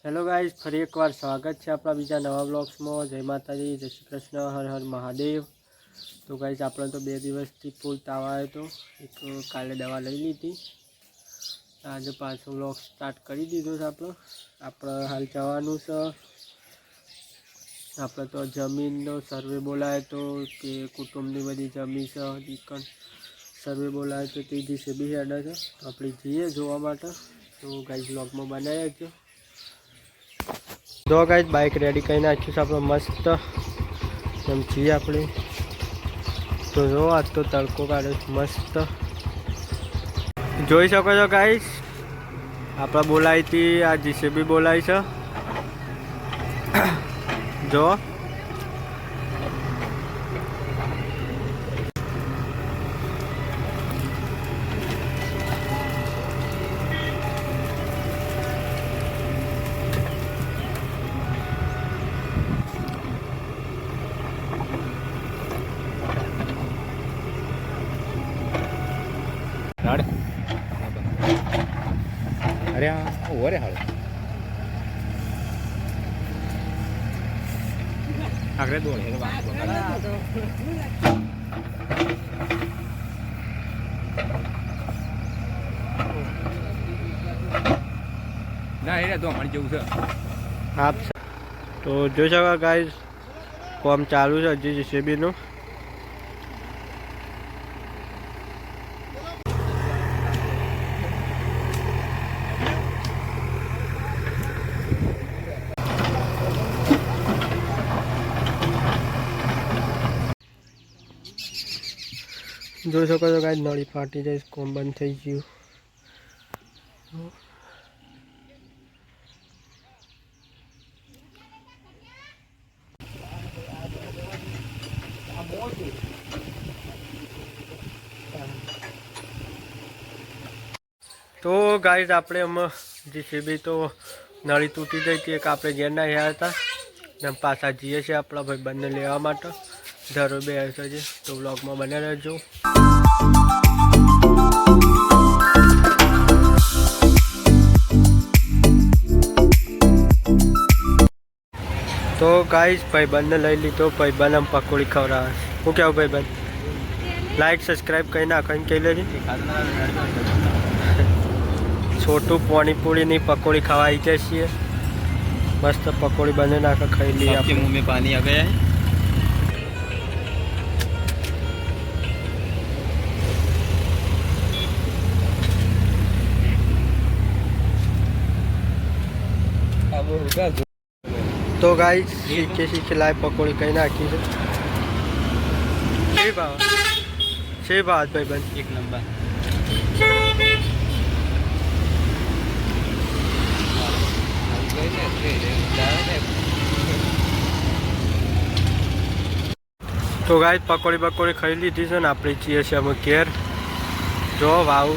Hello guys, ફરી એકવાર સ્વાગત છે આપણા બીજા નવા બ્લોગ્સમાં। જય માતાજી, જય શ્રી કૃષ્ણ, હર હર મહાદેવ। તો ગાઈઝ આપણે તો 2 દિવસથી ફૂલ તાવ આવ્યો હતો। એક કાલે દવા લઈ લીધી, આજે પાછો બ્લોગ સ્ટાર્ટ કરી દીધો છે આપણે હાલ જવાનું છે। આપણે તો જમીનનો સર્વે બોલાયો તો કે કુટુંબની બધી જમીન છે દીકન સર્વે બોલાયો તો તે જીસીબી હેડે છે, તો આપણે જઈએ જોવા માટે। તો ગાઈઝ બ્લોગમાં બનાવી રાખજો। જો ગાઈઝ બાઇક રેડી કરી નાખ્યું છે આપણે મસ્ત એમ છીએ આપણે। તો જો આજ તો તડકો કાઢે મસ્ત જોઈ શકો છો ગાઈઝ। આપણે બોલાવી હતી, આ જીસીબી બોલાવી છે જો। अरे हाँ वो रे हाल आगरे दो है ना ये दो हमारी जो है आप तो जो सका गाइस काम चालू है हजी जीसीबी नु। જોઈ શકો છો ગાઈસ નળી ફાટી જાય, કોમ બંધ થઈ ગયું। તો ગાઈસ આપણે જીસીબી તો નળી તૂટી ગઈ હતી, એક આપણે ઘેર ના આવ્યા હતા ને પાછા જઈએ છીએ આપણા ભાઈબંધને લેવા માટે। ધરો બે આવશે છે તો વ્લોગમાં બને રહેજો। તો ગાઈસ ભાઈબંધને લઈ લીધો, ભાઈબંધ આમ પકોડી ખવડાવે। શું કહેવું ભાઈબંધ? લાઈક સબસ્ક્રાઈબ કરી નાખો એમ કહી લેજે। છોટું પાણીપુરીની પકોડી ખાવા આવી જાય છીએ, મસ્ત પકોડી બને નાખે ખાઈ લઈએ। आपके मुंह में पानी आ गया है। अब होगा तो गाइस सीखे सीखे लाए पकोड़ी कहीं नाखी है। सही बात भाईबंध, एक नंबर। तो गाइस पकोड़ी बकोड़ी खाई लीधी है, अपनी चाहिए छे अमे घेर। जो वाव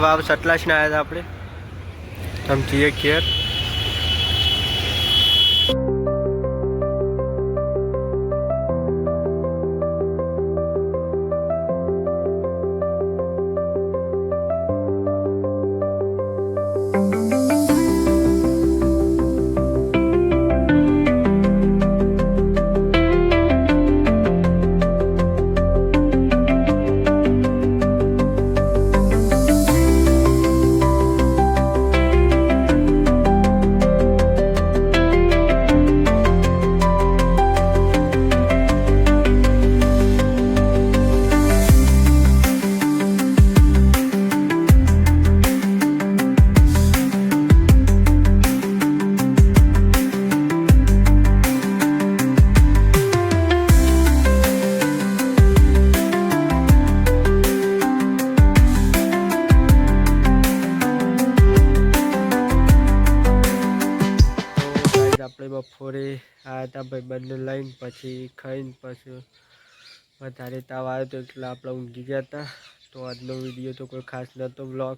वाव सटलाश ने आया था अपने, हम चाहिए घेर। આપણે બપોરે આવ્યા હતા ભાઈબંધને લઈને, પછી ખાઈને પછી વધારે તાવ આવ્યો હતો એટલે આપણે ઊંઘી ગયા હતા। તો આજનો વિડીયો તો કોઈ ખાસ નહોતો બ્લોગ।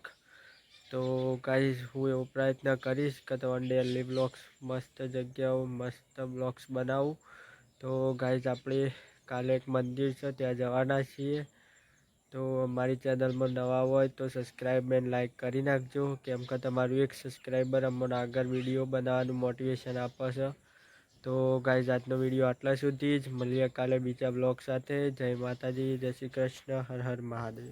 તો ગાઈઝ હું એવો પ્રયત્ન કરીશ કે તો ડેલી બ્લોગ્સ મસ્ત જગ્યાઓ મસ્ત બ્લોગ્સ બનાવું। તો ગાઈઝ આપણે કાલે એક મંદિર છે ત્યાં જવાના છીએ, તો અમારી ચેનલમાં નવા હોય તો સબસ્ક્રાઈબ એન્ડ લાઈક કરી નાખજો, કેમ કે તમારું એક સબસ્ક્રાઈબર અમને આગળ વિડીયો બનાવવાનું મોટિવેશન આપે છે. તો ગાઈઝ આજનો વિડીયો આટલા સુધી જ. મળીએ કાલે બીજા બ્લોગ સાથે. જય માતાજી, જય શ્રી કૃષ્ણ, હર હર મહાદેવ.